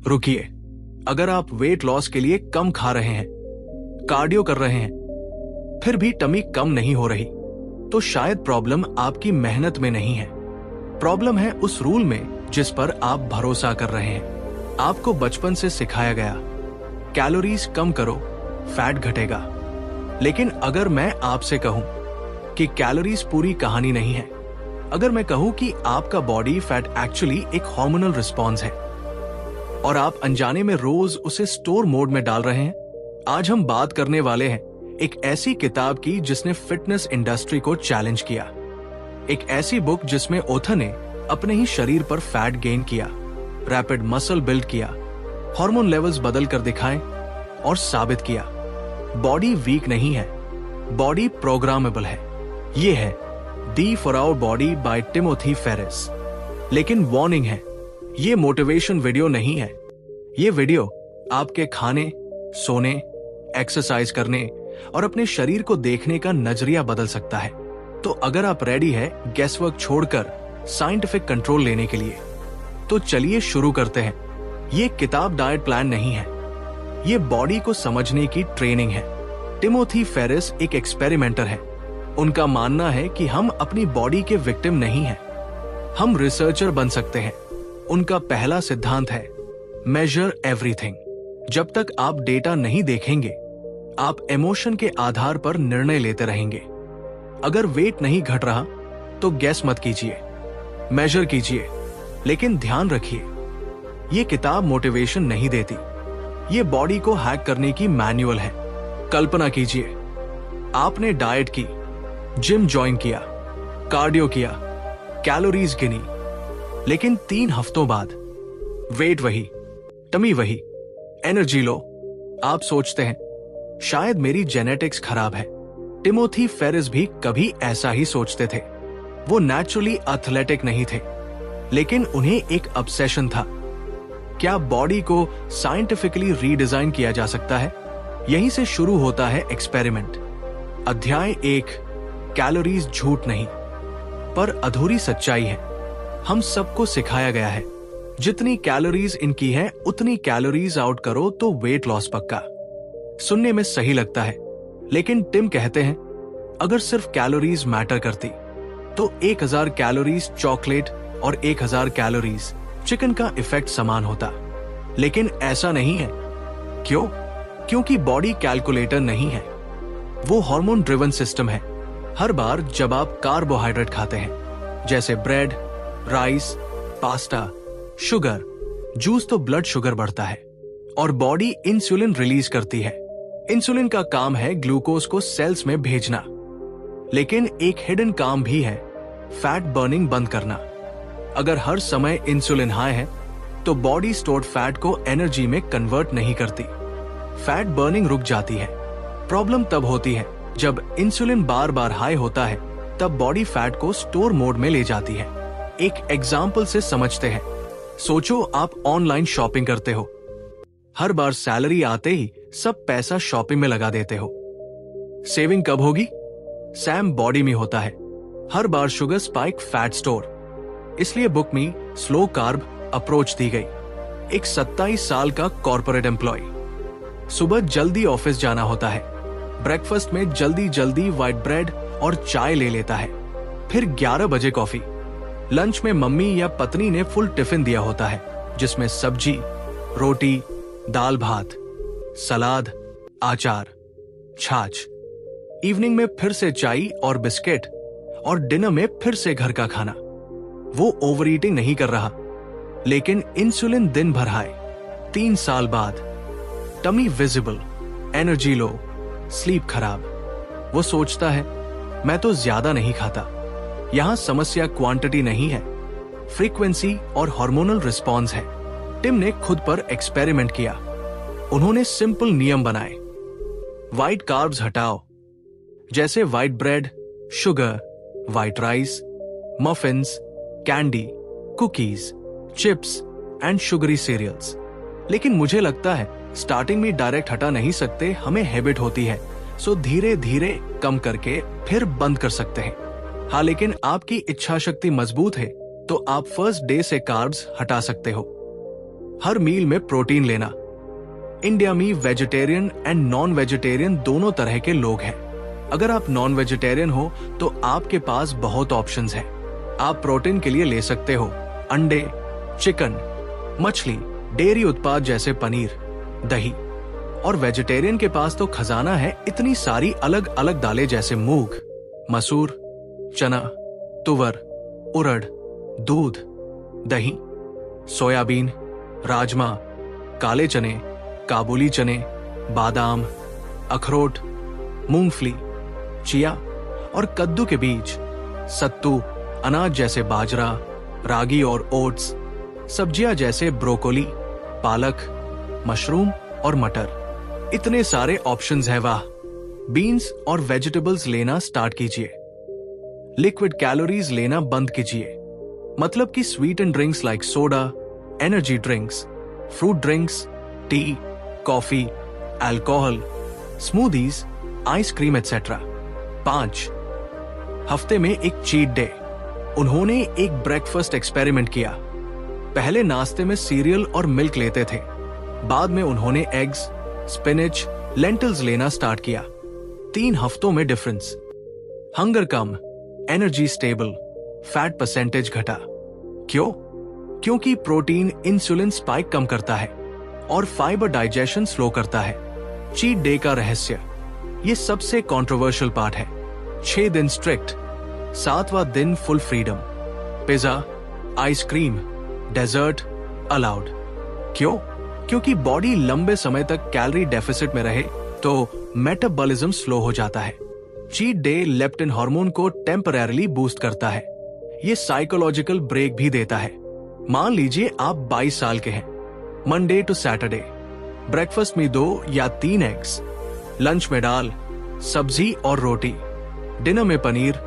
रुकिए, अगर आप वेट लॉस के लिए कम खा रहे हैं, कार्डियो कर रहे हैं, फिर भी टमी कम नहीं हो रही, तो शायद प्रॉब्लम आपकी मेहनत में नहीं है। प्रॉब्लम है उस रूल में जिस पर आप भरोसा कर रहे हैं। आपको बचपन से सिखाया गया, कैलोरीज कम करो, फैट घटेगा। लेकिन अगर मैं आपसे कहूं कि कैलोरीज पूरी कहानी नहीं है, अगर मैं कहूं कि आपका बॉडी फैट एक्चुअली एक हार्मोनल रिस्पॉन्स है और आप अनजाने में रोज उसे स्टोर मोड में डाल रहे हैं, आज हम बात करने वाले हैं एक ऐसी किताब की जिसने फिटनेस इंडस्ट्री को चैलेंज किया। एक ऐसी बुक जिसमें ऑथर ने अपने ही शरीर पर फैट गेन किया, रैपिड मसल बिल्ड किया, हार्मोन लेवल्स बदल कर दिखाए और साबित किया बॉडी वीक नहीं है, बॉडी प्रोग्रामेबल है। ये है the four hour body by Timothy Ferriss. लेकिन वार्निंग है, ये मोटिवेशन वीडियो नहीं है। ये वीडियो आपके खाने, सोने, एक्सरसाइज करने और अपने शरीर को देखने का नजरिया बदल सकता है। तो अगर आप रेडी है गेसवर्क छोड़कर साइंटिफिक कंट्रोल लेने के लिए, तो चलिए शुरू करते हैं। ये किताब डाइट प्लान नहीं है, ये बॉडी को समझने की ट्रेनिंग है। टिमोथी फेरिस एक एक्सपेरिमेंटर है। उनका मानना है कि हम अपनी बॉडी के विक्टिम नहीं हैं, हम रिसर्चर बन सकते हैं। उनका पहला सिद्धांत है मेजर एवरीथिंग। जब तक आप डेटा नहीं देखेंगे, आप इमोशन के आधार पर निर्णय लेते रहेंगे। अगर वेट नहीं घट रहा तो गैस मत कीजिए, मेजर कीजिए। लेकिन ध्यान रखिए, ये किताब मोटिवेशन नहीं देती, ये बॉडी को हैक करने की मैनुअल है। कल्पना कीजिए, आपने डाइट की, जिम ज्वाइन किया, कार्डियो किया, कैलोरीज गिनी, लेकिन 3 हफ्तों बाद वेट वही, टमी वही, एनर्जी लो। आप सोचते हैं शायद मेरी जेनेटिक्स खराब है। टिमोथी फेरिस भी कभी ऐसा ही सोचते थे। वो नेचुरली एथलेटिक नहीं थे, लेकिन उन्हें एक ऑब्सेशन था। क्या बॉडी को साइंटिफिकली रीडिजाइन किया जा सकता है? यहीं से शुरू होता है एक्सपेरिमेंट। अध्याय 1, कैलोरीज झूठ नहीं पर अधूरी सच्चाई है। हम सबको सिखाया गया है जितनी कैलोरीज इनकी है उतनी कैलोरीज आउट करो तो वेट लॉस पक्का। सुनने में सही लगता है, लेकिन टिम कहते हैं अगर सिर्फ कैलोरीज मैटर करती तो 1000 कैलोरीज चॉकलेट और 1000 कैलोरीज चिकन का इफेक्ट समान होता। लेकिन ऐसा नहीं है। क्यों? क्योंकि बॉडी कैलकुलेटर नहीं है, वो हार्मोन ड्रिवन सिस्टम है। हर बार जब आप कार्बोहाइड्रेट खाते हैं, जैसे bread, rice, pasta, sugar, juice, तो ब्लड शुगर बढ़ता है और बॉडी इंसुलिन रिलीज करती है। इंसुलिन का काम है ग्लूकोज को सेल्स में भेजना, लेकिन एक हिडन काम भी है, फैट बर्निंग बंद करना। अगर हर समय इंसुलिन हाई है तो बॉडी स्टोर्ड फैट को एनर्जी में कन्वर्ट नहीं करती, फैट बर्निंग रुक जाती है। प्रॉब्लम तब होती है जब इंसुलिन बार बार हाई होता है, तब बॉडी फैट को स्टोर मोड में ले जाती है। एक एग्जाम्पल से समझते हैं। सोचो आप ऑनलाइन शॉपिंग करते हो, हर बार सैलरी आते ही सब पैसा शॉपिंग में लगा देते हो। सेविंग कब होगी? सैम बॉडी में होता है। हर बार शुगर स्पाइक, फैट स्टोर। इसलिए बुक में स्लो कार्ब अप्रोच दी गई। एक 27 साल का कॉर्पोरेट एम्प्लॉय, सुबह जल्दी ऑफिस जाना होता है, ब्रेकफास्ट में जल्दी जल्दी व्हाइट ब्रेड और चाय ले लेता है, फिर 11 बजे कॉफी। लंच में मम्मी या पत्नी ने फुल टिफिन दिया होता है, जिसमें सब्जी, रोटी, दाल भात, सलाद, अचार, छाछ। इवनिंग में फिर से चाय और बिस्किट और डिनर में फिर से घर का खाना। वो ओवर ईटिंग नहीं कर रहा, लेकिन इंसुलिन दिन भर हाई। 3 साल बाद tummy visible, energy low, sleep खराब। वो सोचता है मैं तो ज्यादा नहीं खाता। यहां समस्या क्वांटिटी नहीं है, फ्रीक्वेंसी और हार्मोनल रिस्पॉन्स है। टिम ने खुद पर एक्सपेरिमेंट किया। उन्होंने सिंपल नियम बनाए। व्हाइट कार्ब्स हटाओ, जैसे white bread, sugar, white rice, muffins, candy, cookies, chips and sugary cereals. लेकिन मुझे लगता है स्टार्टिंग में डायरेक्ट हटा नहीं सकते, हमें हैबिट होती है, सो धीरे धीरे कम करके फिर बंद कर सकते हैं। हाँ, लेकिन आपकी इच्छा शक्ति मजबूत है तो आप फर्स्ट डे से कार्ब्स हटा सकते हो। हर मील में प्रोटीन लेना। इंडिया में वेजिटेरियन एंड नॉन वेजिटेरियन दोनों तरह के लोग हैं। अगर आप नॉन वेजिटेरियन हो तो आपके पास बहुत ऑप्शंस हैं। आप प्रोटीन के लिए ले सकते हो अंडे, चिकन, मछली, डेयरी उत्पाद जैसे पनीर, दही। और वेजिटेरियन के पास तो खजाना है, इतनी सारी अलग अलग दालें जैसे मूंग, मसूर, चना, तुवर, उड़द, दूध, दही, सोयाबीन, राजमा, काले चने, काबुली चने, बादाम, अखरोट, मूंगफली, चिया और कद्दू के बीज, सत्तू, अनाज जैसे बाजरा, रागी और ओट्स, सब्जियां जैसे ब्रोकोली, पालक, मशरूम और मटर। इतने सारे ऑप्शंस हैं, वाह। बीन्स और वेजिटेबल्स लेना स्टार्ट कीजिए। लिक्विड कैलोरीज लेना बंद कीजिए, मतलब कि sweetened drinks like soda, energy drinks, fruit drinks, T, coffee, alcohol, smoothies, ice cream etcetera. 5, हफ्ते में एक चीट डे। उन्होंने एक ब्रेकफास्ट एक्सपेरिमेंट किया। पहले नाश्ते में सीरियल और मिल्क लेते थे, बाद में उन्होंने एग्स, स्पिनच, लेंटिल्स लेना स्टार्ट किया। 3 हफ्तों में डिफरेंस, हंगर कम, एनर्जी स्टेबल, फैट परसेंटेज घटा। क्यों? क्योंकि प्रोटीन इंसुलिन स्पाइक कम करता है और फाइबर डाइजेशन स्लो करता है। चीट डे का रहस्य, ये सबसे कंट्रोवर्शियल पार्ट है। 6 दिन स्ट्रिक्ट, 7वां दिन full freedom. Pizza, ice cream, dessert allowed. क्यों? क्योंकि बॉडी लंबे समय तक कैलोरी डेफिसिट में रहे तो मेटाबॉलिज्म स्लो हो जाता है। चीट डे लेप्टिन हार्मोन को टेम्परेरीली बूस्ट करता है। ये साइकोलॉजिकल ब्रेक भी देता है। मान लीजिए आप 22 साल के हैं। मंडे टू सैटरडे ब्रेकफास्ट में 2 या 3 एग्स, लंच में दाल, सब्जी और रोटी, डिनर में पनीर,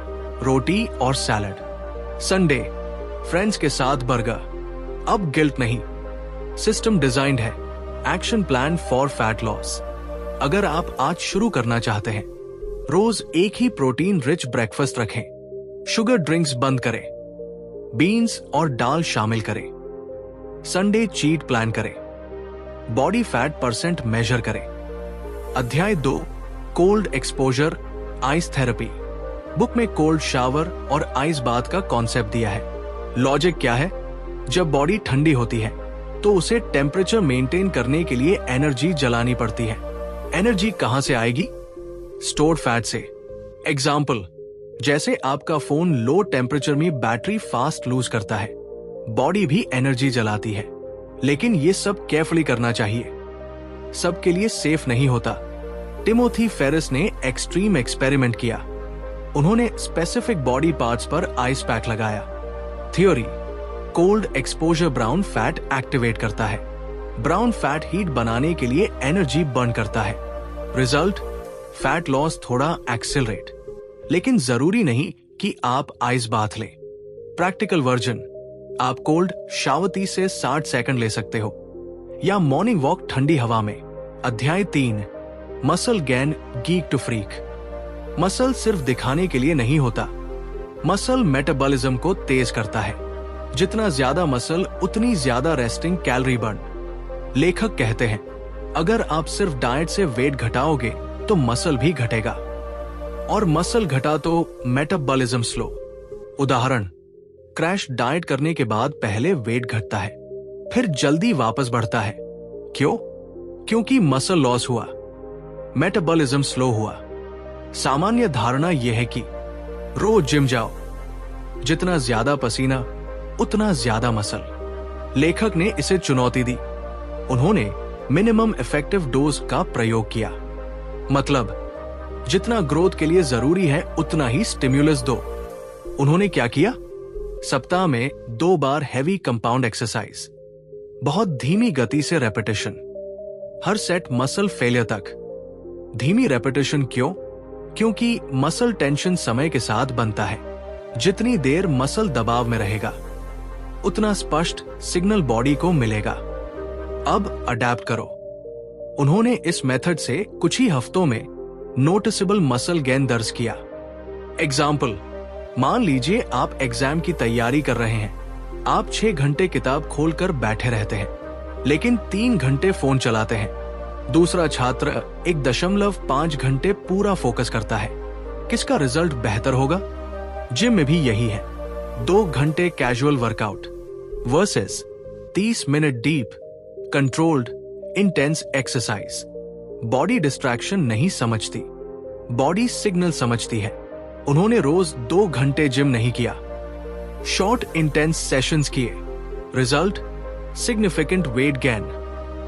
रोटी और सैलड। संडे फ्रेंड्स के साथ बर्गर। अब गिल्ट नहीं, सिस्टम डिजाइन्ड है, action plan for fat loss. अगर आप आज शुरू करना चाहते हैं, रोज एक ही प्रोटीन रिच ब्रेकफास्ट रखें, शुगर ड्रिंक्स बंद करें, बीन्स और दाल शामिल करें, संडे चीट प्लान करें, बॉडी फैट परसेंट मेजर करें। अध्याय 2, cold exposure ice therapy. Book में कोल्ड शावर और आइस बाथ का कॉन्सेप्ट दिया है। लॉजिक क्या है? जब बॉडी ठंडी होती है तो उसे टेम्परेचर मेंटेन करने के लिए एनर्जी जलानी पड़ती है। एनर्जी कहां से आएगी? स्टोर्ड फैट से। एग्जाम्पल, जैसे आपका फोन लो टेम्परेचर में बैटरी फास्ट लूज करता है, बॉडी भी एनर्जी जलाती है। लेकिन ये सब केयरफुली करना चाहिए, सबके लिए सेफ नहीं होता। टिमोथी फेरिस ने एक्सट्रीम एक्सपेरिमेंट किया। उन्होंने स्पेसिफिक बॉडी पार्ट्स पर आइस पैक लगाया। Theory, cold exposure brown fat activate करता है। ब्राउन फैट हीट बनाने के लिए एनर्जी बर्न करता है। रिजल्ट, फैट लॉस थोड़ा एक्सेलरेट। लेकिन जरूरी नहीं कि आप आइस बाथ लें। प्रैक्टिकल वर्जन, आप कोल्ड शावर 30 से 60 सेकंड ले सकते हो, या मॉर्निंग वॉक ठंडी हवा में। अध्याय 3, muscle gain geek to freak. Muscle सिर्फ दिखाने के लिए नहीं होता, मसल मेटाबॉलिज्म को तेज करता है। जितना ज्यादा मसल उतनी ज्यादा रेस्टिंग कैलोरी बर्न। लेखक कहते हैं, अगर आप सिर्फ डाइट से वेट घटाओगे तो मसल भी घटेगा, और मसल घटा तो मेटाबॉलिज्म स्लो। उदाहरण, क्रैश डाइट करने के बाद पहले वेट घटता है, फिर जल्दी वापस बढ़ता है। क्यों? क्योंकि मसल लॉस हुआ, मेटाबॉलिज्म स्लो हुआ। सामान्य धारणा यह है कि रोज जिम जाओ, जितना ज्यादा पसीना उतना ज्यादा मसल। लेखक ने इसे चुनौती दी। उन्होंने मिनिमम इफेक्टिव डोज का प्रयोग किया, मतलब जितना ग्रोथ के लिए जरूरी है उतना ही स्टिम्युलस दो। उन्होंने क्या किया? सप्ताह में 2 बार हैवी कंपाउंड एक्सरसाइज, बहुत धीमी गति से रेपिटेशन, हर सेट मसल फेलियर तक। धीमी रेपिटेशन क्यों? क्योंकि मसल टेंशन समय के साथ बनता है। जितनी देर मसल दबाव में रहेगा उतना स्पष्ट सिग्नल बॉडी को मिलेगा। अब अडैप्ट करो। उन्होंने इस मेथड से कुछ ही हफ्तों में नोटिसेबल मसल गेन दर्ज किया। एग्जाम्पल, मान लीजिए आप एग्जाम की तैयारी कर रहे हैं। आप 6 घंटे किताब खोलकर बैठे रहते हैं, लेकिन 3 घंटे फोन चलाते हैं। दूसरा छात्र 1.5 घंटे पूरा फोकस करता है। किसका रिजल्ट बेहतर होगा? जिम में भी यही है। 2 घंटे casual workout versus 30 minute deep controlled intense exercise. Body distraction नहीं समझती, बॉडी सिग्नल समझती है। उन्होंने रोज 2 घंटे जिम नहीं किया, शॉर्ट इंटेंस सेशंस किए। Result significant weight gain.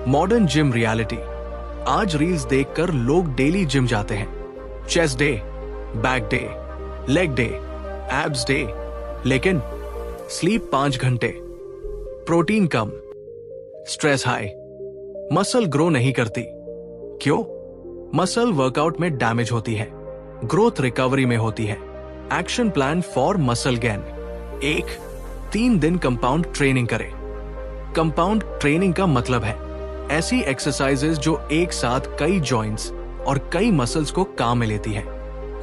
Modern gym reality. आज रील्स देखकर लोग डेली जिम जाते हैं। Chest day, back day, leg day, abs day, लेकिन स्लीप 5 घंटे, प्रोटीन कम, स्ट्रेस हाई, मसल ग्रो नहीं करती। क्यों? मसल वर्कआउट में डैमेज होती है, ग्रोथ रिकवरी में होती है। Action plan for muscle gain. 3 दिन कंपाउंड ट्रेनिंग करें। कंपाउंड ट्रेनिंग का मतलब है ऐसी एक्सरसाइजेज जो एक साथ कई जॉइंट्स और कई मसल्स को काम में लेती है।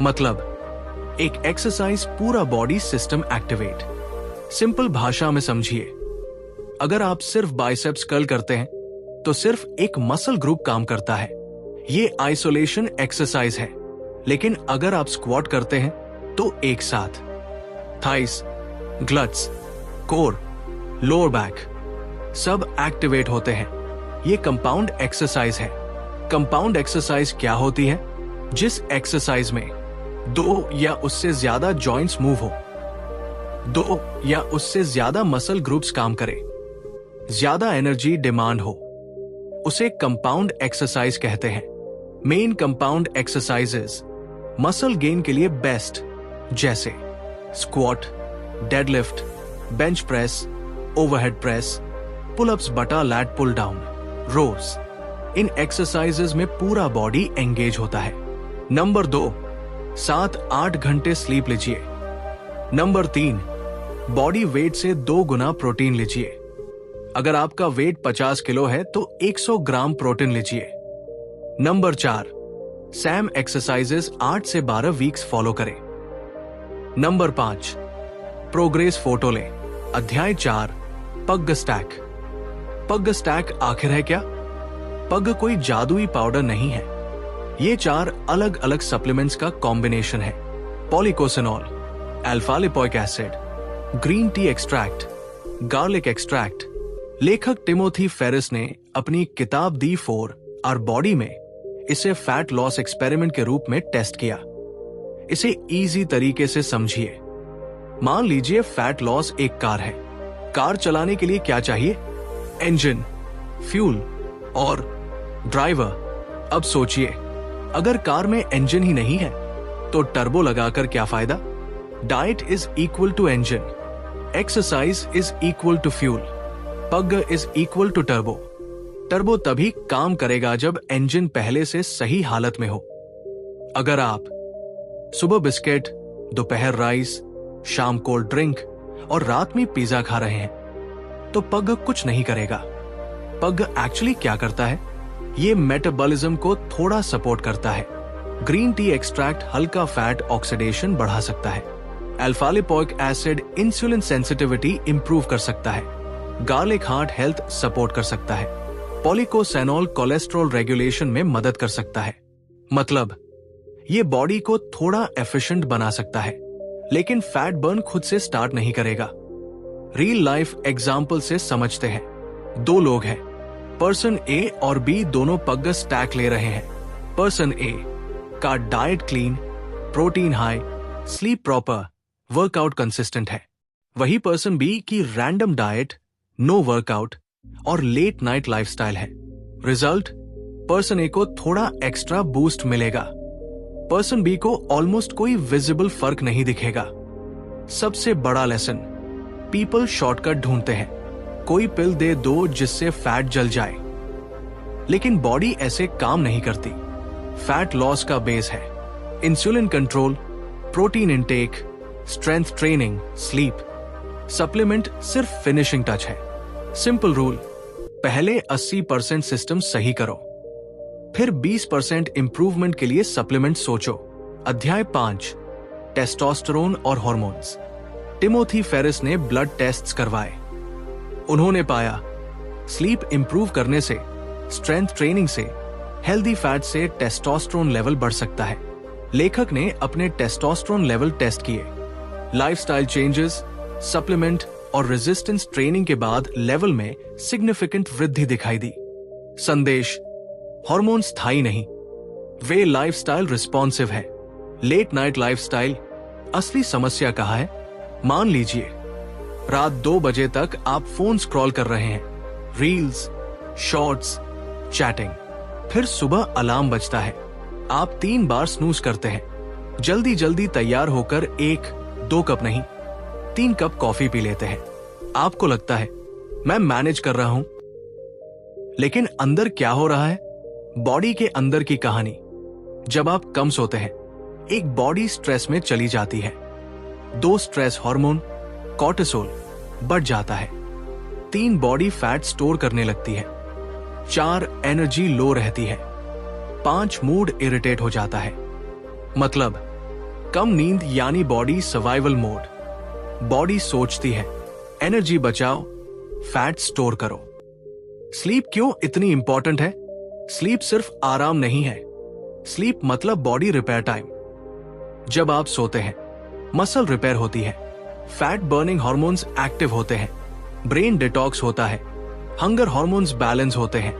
मतलब एक एक्सरसाइज पूरा बॉडी सिस्टम एक्टिवेट। सिंपल भाषा में समझिए, अगर आप सिर्फ बाइसेप्स कर्ल करते हैं तो सिर्फ एक मसल ग्रुप काम करता है, ये आइसोलेशन एक्सरसाइज है। लेकिन अगर आप स्क्वाट करते हैं तो एक साथ थाइस, ग्लट्स, कोर, लोअर बैक सब एक्टिवेट होते हैं। ये कंपाउंड एक्सरसाइज है। कंपाउंड एक्सरसाइज क्या होती है? जिस एक्सरसाइज में 2 या उससे ज्यादा जॉइंट्स मूव हो, 2 या उससे ज्यादा मसल ग्रुप्स काम करें, ज्यादा एनर्जी डिमांड हो, उसे कंपाउंड एक्सरसाइज कहते हैं। Main compound exercises muscle gain के लिए बेस्ट, जैसे squat, deadlift, bench press, overhead press, pullups बटा लैट पुल डाउन, रोज। इन एक्सरसाइजेस में पूरा बॉडी एंगेज होता है। नंबर 2, 7-8 घंटे स्लीप लीजिए। नंबर 3, बॉडी वेट से 2 गुना प्रोटीन लीजिए। अगर आपका वेट 50 किलो है तो 100 ग्राम प्रोटीन लीजिए। नंबर 4, सैम एक्सरसाइजेस 8 से 12 वीक्स फॉलो करें। नंबर 5, प्रोग्रेस फोटो लें। अध्याय 4, पग स्टैक। पग स्टैक आखिर है क्या? पग कोई जादुई पाउडर नहीं है। ये 4 अलग अलग सप्लीमेंट्स का कॉम्बिनेशन है। Policosanol, alpha lipoic acid, green tea extract, garlic extract. लेखक टिमोथी फेरिस ने अपनी किताब दी 4 आवर बॉडी में इसे फैट लॉस एक्सपेरिमेंट के रूप में टेस्ट किया। इसे इजी तरीके से समझिए। मान लीजिए फैट लॉस एक कार है। कार चलाने के लिए क्या चाहिए? इंजन, फ्यूल और ड्राइवर। अब सोचिए, अगर कार में इंजन ही नहीं है तो टर्बो लगाकर क्या फायदा? Diet is equal to engine, exercise is equal to fuel, pug is equal to turbo. Turbo तभी काम करेगा जब इंजन पहले से सही हालत में हो। अगर आप सुबह बिस्किट, दोपहर राइस, शाम कोल्ड ड्रिंक और रात में पिज्जा खा रहे हैं तो पग कुछ नहीं करेगा। पग एक्चुअली क्या करता है? ये मेटाबॉलिज्म को थोड़ा सपोर्ट करता है। ग्रीन टी एक्सट्रैक्ट हल्का फैट ऑक्सीडेशन बढ़ा सकता है। Alpha lipoic acid insulin sensitivity improve कर सकता है। गार्लिक हार्ट हेल्थ सपोर्ट कर सकता है। पॉलीकोसेनॉल कोलेस्ट्रॉल रेगुलेशन में मदद कर सकता है। मतलब ये बॉडी को थोड़ा एफिशिएंट बना सकता है, लेकिन फैट बर्न खुद से स्टार्ट नहीं करेगा। रियल लाइफ एग्जाम्पल से समझते हैं। 2 लोग हैं, पर्सन ए और बी दोनों पग स्टैक ले रहे हैं। पर्सन ए का diet clean, protein high, sleep proper, workout consistent है। वही पर्सन बी की रैंडम डाइट, नो वर्कआउट और लेट नाइट लाइफस्टाइल है। रिजल्ट, पर्सन ए को थोड़ा एक्स्ट्रा बूस्ट मिलेगा, पर्सन बी को ऑलमोस्ट कोई विजिबल फर्क नहीं दिखेगा। सबसे बड़ा लेसन, पीपल शॉर्टकट ढूंढते हैं। कोई पिल दे दो जिससे फैट जल जाए, लेकिन बॉडी ऐसे काम नहीं करती। फैट लॉस का बेस है insulin control, protein intake, strength training, sleep. Supplement सिर्फ फिनिशिंग टच है। सिंपल रूल, पहले 80% सिस्टम सही करो, फिर 20% इंप्रूवमेंट के लिए सप्लीमेंट सोचो। अध्याय 5, टेस्टोस्टेरोन और हार्मोन्स। टिमोथी फेरिस ने ब्लड टेस्ट्स करवाए। उन्होंने पाया स्लीप इंप्रूव करने से, स्ट्रेंथ ट्रेनिंग से, हेल्दी फैट से टेस्टोस्टेरोन लेवल बढ़ सकता है। लेखक ने अपने टेस्टोस्टेरोन लेवल टेस्ट किए। लाइफस्टाइल चेंजेस, सप्लीमेंट और रेजिस्टेंस ट्रेनिंग के बाद लेवल में सिग्निफिकेंट वृद्धि दिखाई दी। संदेश: हार्मोन स्थायी नहीं, वे लाइफस्टाइल रिस्पॉन्सिव है। लेट नाइट लाइफस्टाइल असली समस्या कहाँ है? मान लीजिए रात 2 बजे तक आप फोन स्क्रॉल कर रहे हैं, रील्स, शॉर्ट्स, चैटिंग, फिर सुबह अलार्म बजता है, आप 3 बार स्नूज करते हैं, जल्दी जल्दी तैयार होकर 1-2 कप नहीं 3 कप कॉफी पी लेते हैं। आपको लगता है मैं मैनेज कर रहा हूं, लेकिन अंदर क्या हो रहा है? बॉडी के अंदर की कहानी। जब आप कम सोते हैं, एक बॉडी स्ट्रेस में चली जाती है। 2 स्ट्रेस हार्मोन कॉर्टिसोल बढ़ जाता है। 3 बॉडी फैट स्टोर करने लगती है। 4 एनर्जी लो रहती है। 5 मूड इरिटेट हो जाता है। मतलब कम नींद यानी बॉडी सर्वाइवल मोड। बॉडी सोचती है एनर्जी बचाओ, फैट स्टोर करो। स्लीप क्यों इतनी इंपॉर्टेंट है? स्लीप सिर्फ आराम नहीं है। स्लीप मतलब बॉडी रिपेयर टाइम। जब आप सोते हैं, मसल रिपेयर होती है, फैट बर्निंग हार्मोन्स एक्टिव होते हैं, ब्रेन डिटॉक्स होता है, हंगर हार्मोन्स बैलेंस होते हैं।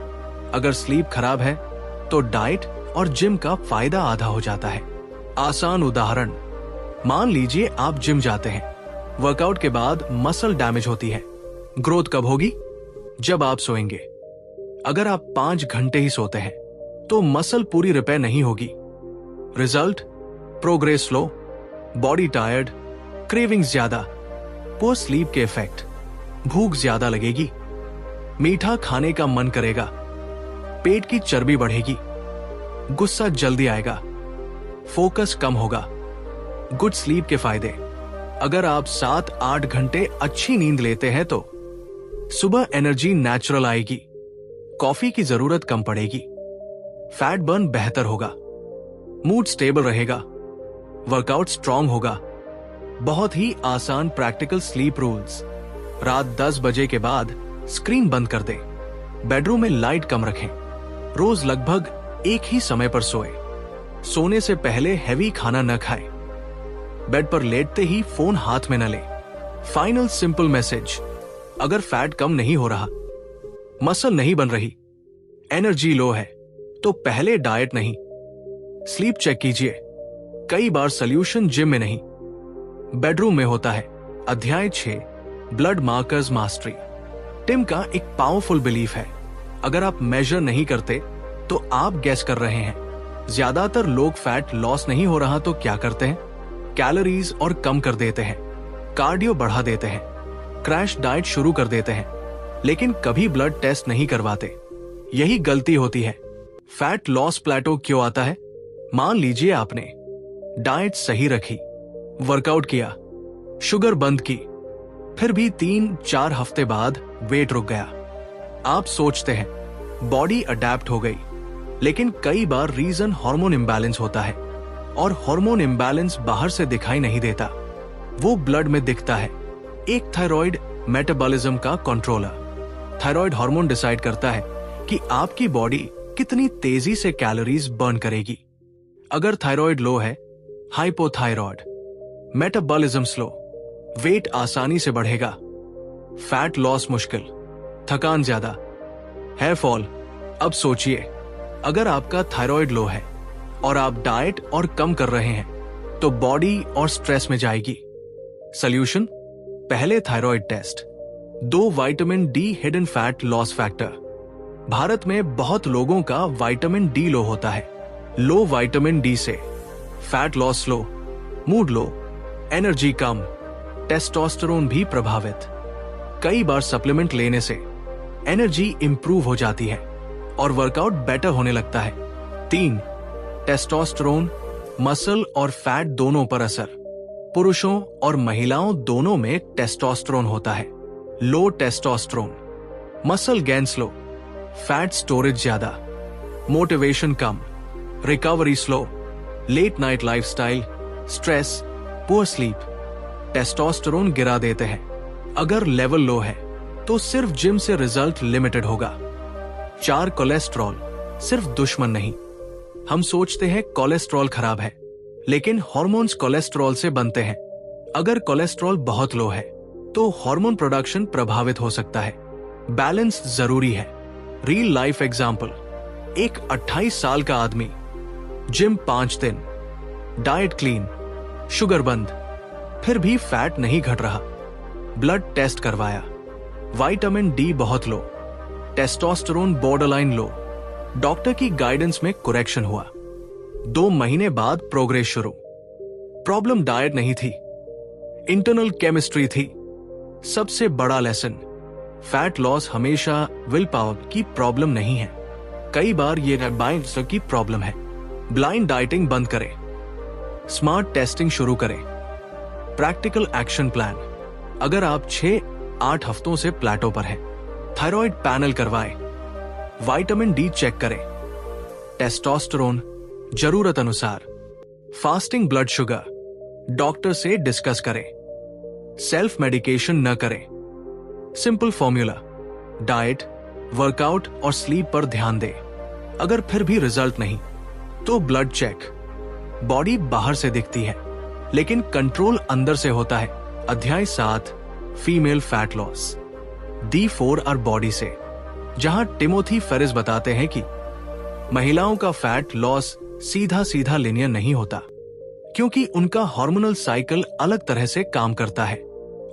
अगर स्लीप खराब है तो डाइट और जिम का फायदा आधा हो जाता है। आसान उदाहरण: मान लीजिए आप जिम जाते हैं, वर्कआउट के बाद मसल डैमेज होती है। ग्रोथ कब होगी? जब आप सोएंगे। अगर आप 5 घंटे ही सोते हैं तो मसल पूरी रिपेयर नहीं होगी। Result: progress slow, body tired, cravings ज्यादा, पुअर स्लीप के इफेक्ट: भूख ज्यादा लगेगी, मीठा खाने का मन करेगा, पेट की चर्बी बढ़ेगी, गुस्सा जल्दी आएगा, फोकस कम होगा। गुड स्लीप के फायदे: अगर आप 7-8 घंटे अच्छी नींद लेते हैं तो सुबह एनर्जी नेचुरल आएगी, कॉफी की जरूरत कम पड़ेगी, फैट बर्न बेहतर होगा, मूड स्टेबल रहेगा, वर्कआउट स्ट्रांग होगा। बहुत ही आसान प्रैक्टिकल स्लीप रूल्स: रात 10 बजे के बाद स्क्रीन बंद कर दें, बेडरूम में लाइट कम रखें, रोज लगभग एक ही समय पर सोए, सोने से पहले हैवी खाना न खाएं, बेड पर लेटते ही फोन हाथ में न लें। फाइनल सिंपल मैसेज: अगर फैट कम नहीं हो रहा, मसल नहीं बन रही, एनर्जी लो है, तो पहले डाइट नहीं, स्लीप चेक कीजिए। कई बार सॉल्यूशन जिम में नहीं, बेडरूम में होता है। अध्याय 6: ब्लड मार्कर्स मास्टरी। टिम का एक पावरफुल बिलीफ है, अगर आप मेजर नहीं करते तो आप गैस कर रहे हैं। ज्यादातर लोग फैट लॉस नहीं हो रहा तो क्या करते हैं? कैलोरीज और कम कर देते हैं, कार्डियो बढ़ा देते हैं, क्रैश डाइट शुरू कर देते हैं, लेकिन कभी ब्लड टेस्ट नहीं करवाते। यही गलती होती है। फैट लॉस प्लेटो क्यों आता है? मान लीजिए आपने डाइट सही रखी, वर्कआउट किया, शुगर बंद की, फिर भी 3-4 हफ्ते बाद वेट रुक गया। आप सोचते हैं बॉडी अडेप्ट हो गई, लेकिन कई बार रीजन हार्मोन इम्बैलेंस होता है, और हार्मोन इम्बैलेंस बाहर से दिखाई नहीं देता, वो ब्लड में दिखता है। एक थायराइड मेटाबॉलिज्म का कंट्रोलर। थायराइड हार्मोन डिसाइड करता है कि आपकी बॉडी कितनी तेजी से कैलोरीज बर्न करेगी। अगर थायराइड लो है, हाइपोथायराइड, मेटाबॉलिज्म स्लो, वेट आसानी से बढ़ेगा, फैट लॉस मुश्किल, थकान ज्यादा, हेयर फॉल। अब सोचिए, अगर आपका थायराइड लो है और आप डाइट और कम कर रहे हैं तो बॉडी और स्ट्रेस में जाएगी। सॉल्यूशन: पहले thyroid test, 2 vitamin D hidden fat loss factor. Bharat में बहुत लोगों का विटामिन डी लो होता है। लो विटामिन डी से fat loss slow, mood low, energy कम, टेस्टोस्टेरोन भी प्रभावित। कई बार सप्लीमेंट लेने से एनर्जी इंप्रूव हो जाती है और वर्कआउट बेटर होने लगता है। 3, टेस्टोस्टेरोन, मसल और फैट दोनों पर असर। पुरुषों और महिलाओं दोनों में टेस्टोस्टेरोन होता है। Low testosterone, muscle gain slow, fat storage ज्यादा, मोटिवेशन कम, recovery slow, late night lifestyle, stress, poor sleep, testosterone गिरा देते हैं। अगर लेवल लो है, तो सिर्फ जिम से रिजल्ट लिमिटेड होगा। 4 कोलेस्ट्रॉल सिर्फ दुश्मन नहीं। हम सोचते हैं कोलेस्ट्रॉल खराब है, लेकिन हॉर्मोन्स कोलेस्ट्रॉल से बनते हैं। अगर कोलेस्ट्रॉल बहुत लो है तो हार्मोन प्रोडक्शन प्रभावित हो सकता है। बैलेंस जरूरी है। रियल लाइफ एग्जाम्पल, एक 28 साल का आदमी, जिम 5 दिन, डाइट क्लीन, शुगर बंद, फिर भी फैट नहीं घट रहा। ब्लड टेस्ट करवाया, विटामिन डी बहुत लो, टेस्टोस्टेरोन बॉर्डरलाइन लो। डॉक्टर की गाइडेंस में करेक्शन हुआ। 2 महीने बाद प्रोग्रेस शुरू। प्रॉब्लम डाइट नहीं थी, इंटरनल केमिस्ट्री थी। सबसे बड़ा लेसन, फैट लॉस हमेशा विल पावर की प्रॉब्लम नहीं है। कई बार ये बाइंस की प्रॉब्लम है। ब्लाइंड डाइटिंग बंद करें, स्मार्ट टेस्टिंग शुरू करें, प्रैक्टिकल एक्शन प्लान। अगर आप 6-8 हफ्तों से प्लेटो पर हैं, थायराइड पैनल करवाएं, विटामिन डी चेक करें, टेस्टोस्टेरोन जरूरत अनुसार, फास्टिंग ब्लड शुगर डॉक्टर से डिस्कस करें, सेल्फ मेडिकेशन न करें। सिंपल फॉर्मूला, डाइट, वर्कआउट और स्लीप पर ध्यान दें। अगर फिर भी रिजल्ट नहीं तो ब्लड चेक। बॉडी बाहर से दिखती है, लेकिन कंट्रोल अंदर से होता है। अध्याय 7, फीमेल फैट लॉस, D4 और बॉडी से, जहां टिमोथी फेरिस बताते हैं कि महिलाओं का फैट लॉस सीधा सीधा लिनियर नहीं होता, क्योंकि उनका हार्मोनल साइकिल अलग तरह से काम करता है।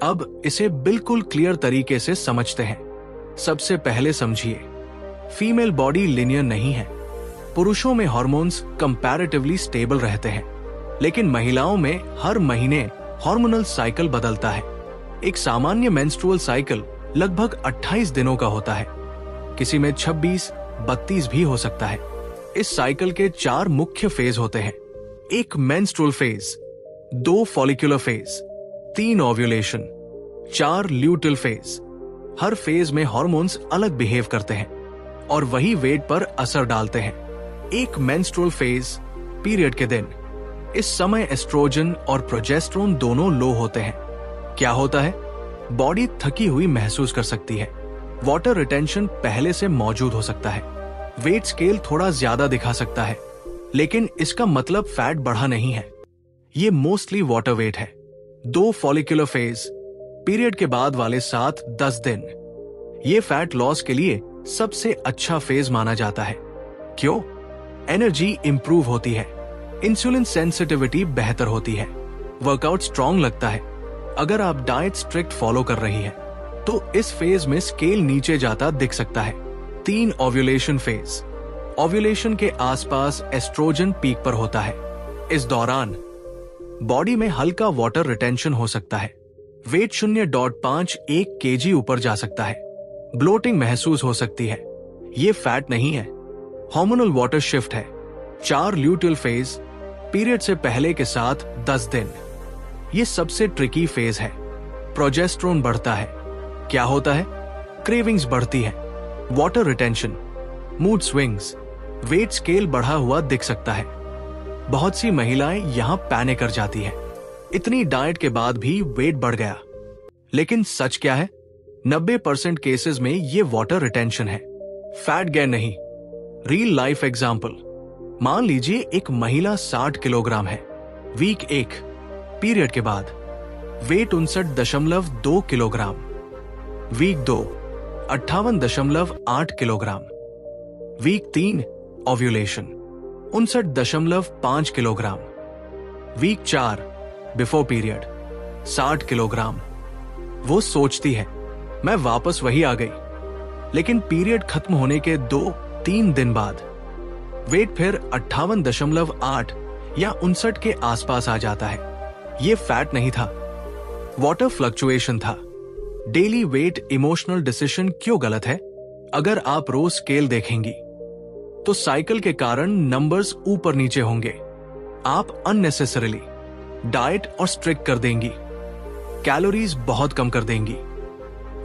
अब इसे बिल्कुल क्लियर तरीके से समझते हैं। सबसे पहले समझिए, फीमेल बॉडी लिनियर नहीं है। पुरुषों में हार्मोन्स कंपैरेटिवली स्टेबल रहते हैं, लेकिन महिलाओं में हर महीने हार्मोनल साइकिल बदलता है। एक सामान्य मेंस्ट्रुअल साइकिल लगभग 28 दिनों का होता है, किसी में 26-32 भी हो सकता है। इस साइकिल के 4 मुख्य फेज होते हैं। 1 menstrual phase, 2 follicular phase, 3 ovulation, 4 luteal phase. हर फेज में हार्मोन्स अलग बिहेव करते हैं और वही वेट पर असर डालते हैं। 1 मेंस्ट्रुअल फेज, पीरियड के दिन, इस समय एस्ट्रोजन और प्रोजेस्टेरोन दोनों लो होते हैं। क्या होता है? बॉडी थकी हुई महसूस कर सकती है, वाटर रिटेंशन पहले से मौजूद हो सकता है, वेट स्केल थोड़ा ज्यादा दिखा सकता है, लेकिन इसका मतलब फैट बढ़ा नहीं है। ये मोस्टली वाटर वेट है। 2 फॉलिक्यूलर फेज, पीरियड के बाद वाले 7-10 दिन, ये फैट लॉस के लिए सबसे अच्छा फेज माना जाता है। क्यों? एनर्जी इंप्रूव होती है, इंसुलिन सेंसिटिविटी बेहतर होती है, वर्कआउट स्ट्रांग लगता है। अगर आप डाइट स्ट्रिक्ट फॉलो कर रही है तो इस फेज में स्केल नीचे जाता दिख सकता है। 3 ओव्यूलेशन फेज, ओव्यूलेशन के आसपास एस्ट्रोजन पीक पर होता है। इस दौरान बॉडी में हल्का वाटर रिटेंशन हो सकता है, वेट 0.5-1 kg ऊपर जा सकता है, ब्लोटिंग महसूस हो सकती है। ये फैट नहीं है, हार्मोनल वाटर शिफ्ट है। 4 ल्यूटिल फेज, पीरियड से पहले के साथ 10 दिन, ये सबसे ट्रिकी फेज है। प्रोजेस्टेरोन बढ़ता है। क्या होता है? क्रेविंग्स बढ़ती है, water retention, mood swings, weight scale बढ़ा हुआ दिख सकता है। बहुत सी महिलाएं यहां पैनिक कर जाती है, इतनी डाइट के बाद भी वेट बढ़ गया। लेकिन सच क्या है? 90% केसेस में ये वाटर रिटेंशन है, फैट गेन नहीं। रियल लाइफ एग्जाम्पल, मान लीजिए एक महिला 60 किलोग्राम है, वीक 1, पीरियड के बाद, weight 59.2 kilogram, week 2, 58.8 kilogram, week 3, ovulation, 59.5 kilogram, week 4, before period, 60 kilogram. वो सोचती है मैं वापस वही आ गई, लेकिन पीरियड खत्म होने के 2-3 दिन बाद वेट फिर 58.8 या 59 के आसपास आ जाता है। ये फैट नहीं था, वाटर फ्लक्चुएशन था। डेली वेट इमोशनल डिसीजन क्यों गलत है? अगर आप रोज स्केल देखेंगी तो साइकिल के कारण नंबर्स ऊपर नीचे होंगे। आप अननेसेसरीली डाइट और स्ट्रिक्ट कर देंगी, कैलोरीज बहुत कम कर देंगी,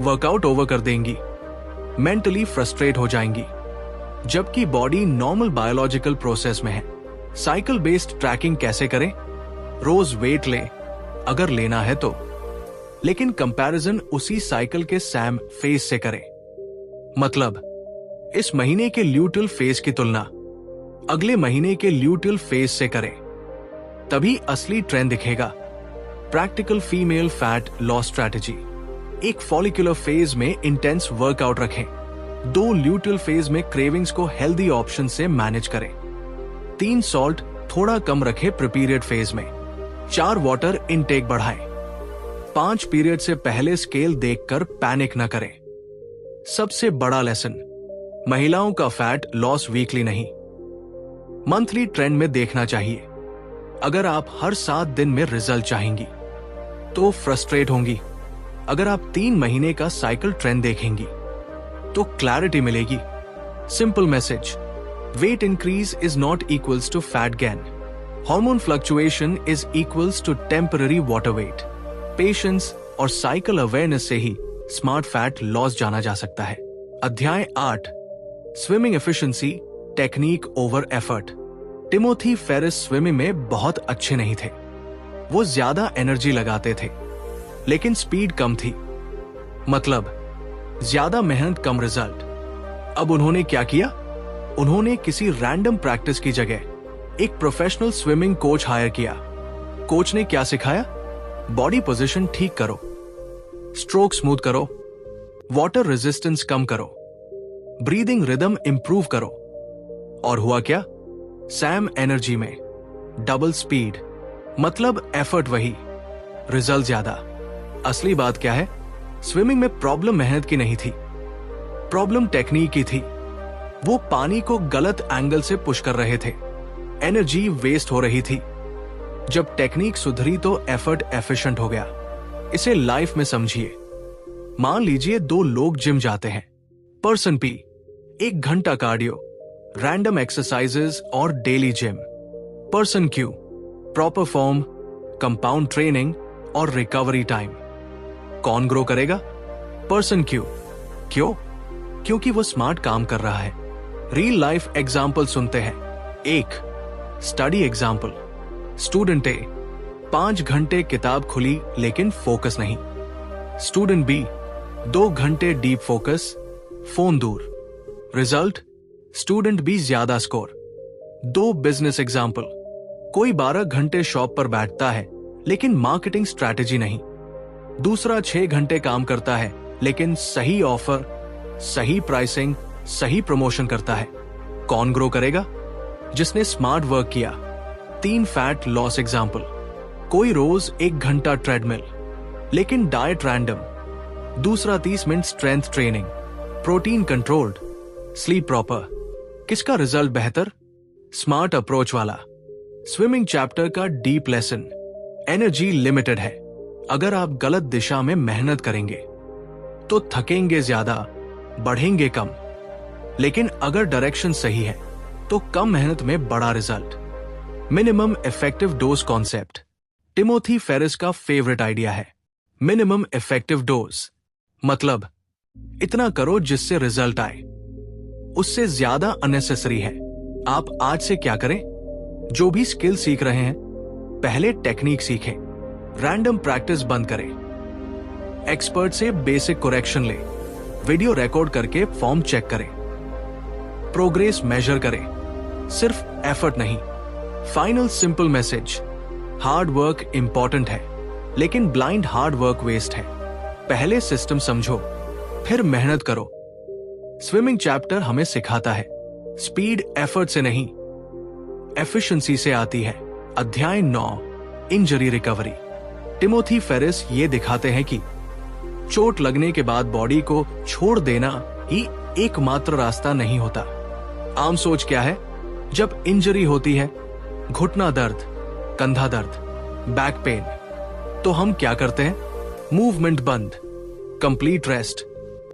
वर्कआउट ओवर कर देंगी, मेंटली फ्रस्ट्रेट हो जाएंगी, जबकि बॉडी नॉर्मल बायोलॉजिकल प्रोसेस में है। साइकिल बेस्ड ट्रैकिंग कैसे करें? रोज वेट लें, अगर लेना है तो लेकिन कंपैरिजन उसी साइकिल के सैम फेज से करें। मतलब इस महीने के ल्यूटिल फेज की तुलना अगले महीने के ल्यूटिल फेज से करें, तभी असली ट्रेंड दिखेगा। Practical female fat loss strategy. एक फॉलिकुलर फेज में इंटेंस वर्कआउट रखें। 2 ल्यूटिल फेज में क्रेविंग्स को हेल्दी ऑप्शन से मैनेज करें। 3 सॉल्ट थोड़ा कम रखें प्रीपीरियड फेज में। 4 वाटर इनटेक बढ़ाएं। 5 पीरियड से पहले स्केल देखकर पैनिक न करें। सबसे बड़ा लेसन, महिलाओं का फैट लॉस वीकली नहीं, मंथली ट्रेंड में देखना चाहिए। अगर आप हर 7 दिन में रिजल्ट चाहेंगी तो फ्रस्ट्रेट होंगी। अगर आप 3 महीने का साइकिल ट्रेंड देखेंगी तो क्लैरिटी मिलेगी। Simple message, weight increase is not equals to fat gain. Hormone fluctuation is equals to temporary water weight. Patience और साइकिल अवेयरनेस से ही स्मार्ट फैट लॉस जाना जा सकता है। अध्याय 8, swimming efficiency, technique over effort. Timothy Ferriss swimming में बहुत अच्छे नहीं थे। वो ज्यादा एनर्जी लगाते थे लेकिन स्पीड कम थी। मतलब ज्यादा मेहनत कम रिजल्ट। अब उन्होंने क्या किया? उन्होंने किसी रैंडम प्रैक्टिस की जगह एक प्रोफेशनल स्विमिंग कोच हायर किया। कोच ने क्या सिखाया? बॉडी पोजीशन ठीक करो, स्ट्रोक स्मूथ करो, वाटर रेजिस्टेंस कम करो, ब्रीदिंग रिदम इंप्रूव करो। और हुआ क्या? सैम एनर्जी में डबल स्पीड। मतलब एफर्ट वही, रिजल्ट ज्यादा। असली बात क्या है? स्विमिंग में प्रॉब्लम मेहनत की नहीं थी, प्रॉब्लम टेक्निक की थी। वो पानी को गलत एंगल से पुश कर रहे थे, एनर्जी वेस्ट हो रही थी। जब टेक्निक सुधरी तो एफर्ट एफिशिएंट हो गया। इसे लाइफ में समझिए। मान लीजिए 2 लोग जिम जाते हैं। पर्सन पी 1 घंटा कार्डियो, रैंडम एक्सरसाइजेस और daily gym. Person Q proper form, compound training और रिकवरी टाइम। कौन ग्रो करेगा? Person Q. क्यों? क्योंकि वो स्मार्ट काम कर रहा है। रियल लाइफ एग्जाम्पल सुनते हैं। 1 स्टडी एग्जाम्पल। स्टूडेंट ए 5 घंटे किताब खुली लेकिन फोकस नहीं। स्टूडेंट बी 2 घंटे डीप फोकस, फोन दूर। रिजल्ट? स्टूडेंट बी ज्यादा स्कोर। 2 business example. कोई 12 घंटे शॉप पर बैठता है लेकिन मार्केटिंग स्ट्रैटेजी नहीं। दूसरा 6 घंटे काम करता है लेकिन सही ऑफर, सही प्राइसिंग, सही प्रमोशन करता है। कौन ग्रो करेगा? जिसने स्मार्ट वर्क किया। 3 फैट लॉस एग्जाम्पल। कोई रोज 1 घंटा ट्रेडमिल लेकिन डाइट रैंडम। दूसरा 30 minute strength training, protein controlled, sleep proper. किसका रिजल्ट बेहतर? स्मार्ट अप्रोच वाला। स्विमिंग चैप्टर का डीप लेसन, एनर्जी लिमिटेड है। अगर आप गलत दिशा में मेहनत करेंगे तो थकेंगे ज्यादा, बढ़ेंगे कम। लेकिन अगर डायरेक्शन सही है तो कम मेहनत में बड़ा result. Minimum effective dose concept Timothy Ferriss का फेवरेट आइडिया है। मिनिमम इफेक्टिव डोज मतलब इतना करो जिससे रिजल्ट आए, उससे ज्यादा अननेसेसरी है। आप आज से क्या करें? जो भी स्किल सीख रहे हैं पहले टेक्निक सीखें, रैंडम प्रैक्टिस बंद करें, एक्सपर्ट से बेसिक करेक्शन ले, वीडियो रिकॉर्ड करके फॉर्म चेक करें, प्रोग्रेस मेजर करें, सिर्फ एफर्ट नहीं। Final simple message, hard work important है लेकिन ब्लाइंड हार्ड वर्क वेस्ट है। पहले सिस्टम समझो फिर मेहनत करो। स्विमिंग चैप्टर हमें सिखाता है स्पीड एफर्ट से नहीं, एफिशिएंसी से आती है। अध्याय 9, इंजरी रिकवरी। टिमोथी फेरिस ये दिखाते हैं कि चोट लगने के बाद बॉडी को छोड़ देना ही एकमात्र रास्ता नहीं होता। आम सोच क्या है? जब इंजरी होती है, घुटना दर्द, कंधा दर्द, बैक पेन, तो हम क्या करते हैं? मूवमेंट बंद, कंप्लीट रेस्ट,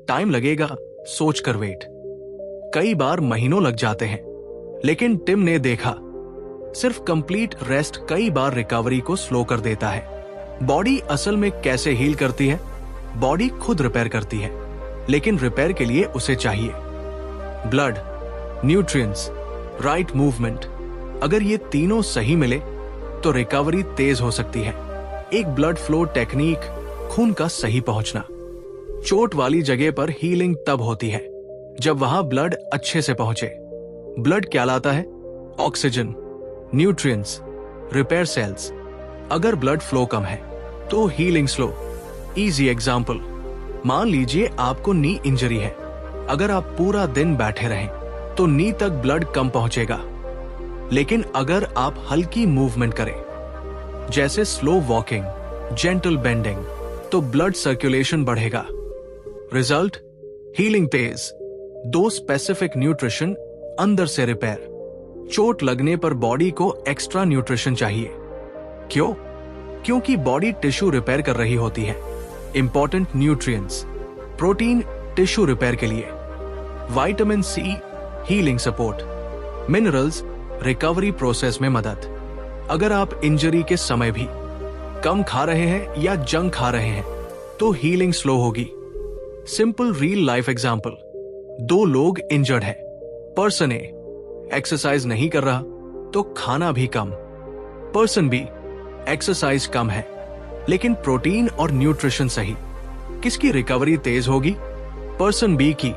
टाइम लगेगा सोच कर वेट। कई बार महीनों लग जाते हैं, लेकिन टिम ने देखा सिर्फ कंप्लीट रेस्ट कई बार रिकवरी को स्लो कर देता है। बॉडी असल में कैसे हील करती है? बॉडी खुद रिपेयर करती है, लेकिन रिपेयर के लिए उसे चाहिए ब्लड, न्यूट्रिएंट्स, राइट मूवमेंट। अगर ये तीनों सही मिले तो रिकवरी तेज हो सकती है। एक ब्लड फ्लो टेक्निक खून का सही पहुंचना। चोट वाली जगह पर हीलिंग तब होती है जब वहां ब्लड अच्छे से पहुंचे। ब्लड क्या लाता है? Oxygen, nutrients, repair cells. अगर ब्लड फ्लो कम है तो हीलिंग स्लो। इजी एग्जांपल, मान लीजिए आपको नी इंजरी है। अगर आप पूरा दिन बैठे रहें तो नी तक ब्लड कम पहुंचेगा। लेकिन अगर आप हल्की मूवमेंट करें, जैसे स्लो वॉकिंग, जेंटल बेंडिंग, तो ब्लड सर्कुलेशन बढ़ेगा। रिजल्ट, हीलिंग तेज। 2 स्पेसिफिक न्यूट्रिशन अंदर से रिपेयर। चोट लगने पर बॉडी को एक्स्ट्रा न्यूट्रिशन चाहिए। क्यों? क्योंकि बॉडी टिश्यू रिपेयर कर रही होती है। Important nutrients, protein tissue repair के लिए, vitamin C healing support, minerals recovery process में मदद। अगर आप इंजरी के समय भी कम खा रहे हैं या जंक खा रहे हैं तो हीलिंग स्लो होगी। सिंपल रियल लाइफ एग्जांपल, 2 लोग इंजर्ड है। पर्सन ए एक्सरसाइज नहीं कर रहा तो खाना भी कम। पर्सन बी एक्सरसाइज कम है लेकिन प्रोटीन और न्यूट्रिशन सही। किसकी रिकवरी तेज होगी? पर्सन बी की।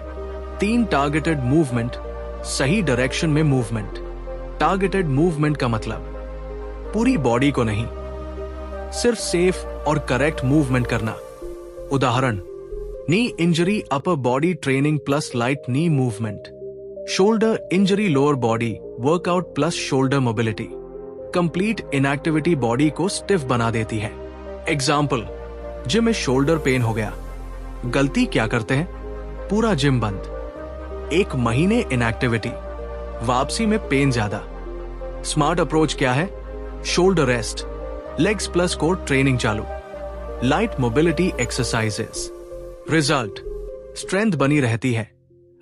3 टारगेटेड मूवमेंट, सही डायरेक्शन में मूवमेंट। टारगेटेड मूवमेंट का मतलब पूरी बॉडी को नहीं, सिर्फ सेफ और करेक्ट मूवमेंट करना। उदाहरण, knee injury upper body training plus light knee movement. Shoulder injury lower body workout plus shoulder mobility. Complete inactivity body को स्टिफ बना देती है। एग्जाम्पल, जिम में शोल्डर पेन हो गया। गलती क्या करते हैं? पूरा जिम बंद। 1 महीने इनएक्टिविटी, वापसी में पेन ज्यादा। स्मार्ट अप्रोच क्या है? Shoulder rest, legs plus core training चालू, light mobility exercises. Result, strength बनी रहती है,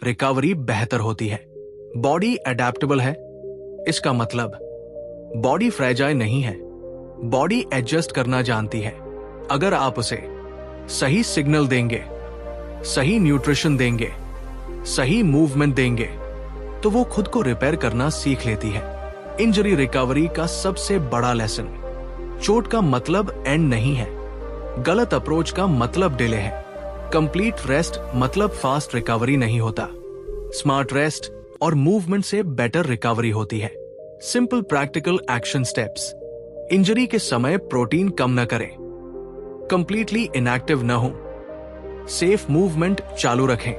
रिकवरी बेहतर होती है, बॉडी अडेप्टेबल है। इसका मतलब बॉडी फ्रेजाइल नहीं है, बॉडी एडजस्ट करना जानती है। अगर आप उसे सही सिग्नल देंगे, सही न्यूट्रिशन देंगे, सही मूवमेंट देंगे तो वो खुद को रिपेयर करना सीख लेती है। इंजरी रिकवरी का सबसे बड़ा लेसन, चोट का मतलब एंड नहीं है, गलत अप्रोच का मतलब डिले है, कंप्लीट रेस्ट मतलब फास्ट रिकवरी नहीं होता। स्मार्ट रेस्ट और मूवमेंट से बेटर रिकवरी होती है। Simple practical action steps, injury के समय प्रोटीन कम न करें, कंप्लीटली इनएक्टिव न हो, सेफ मूवमेंट चालू रखें,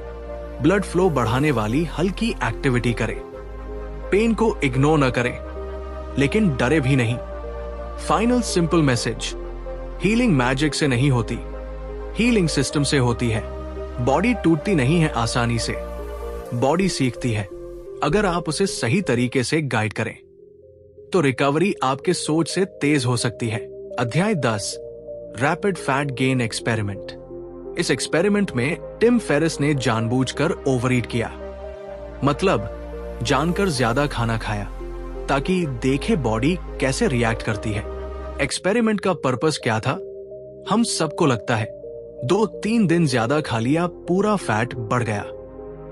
ब्लड फ्लो बढ़ाने वाली हल्की एक्टिविटी करें, पेन को इग्नोर न करें लेकिन डरे भी नहीं। Final simple message, healing magic से नहीं होती, हीलिंग सिस्टम से होती है। बॉडी टूटती नहीं है आसानी से, बॉडी सीखती है। अगर आप उसे सही तरीके से गाइड करें तो रिकवरी आपके सोच से तेज हो सकती है। अध्याय 10, रैपिड फैट गेन एक्सपेरिमेंट। इस एक्सपेरिमेंट में टिम फेरिस ने जानबूझकर ओवरईट किया, मतलब जानकर ज्यादा खाना खाया ताकि देखे बॉडी कैसे रिएक्ट करती है। एक्सपेरिमेंट का पर्पस क्या था? हम सबको लगता है 2-3 दिन ज्यादा खा लिया पूरा फैट बढ़ गया,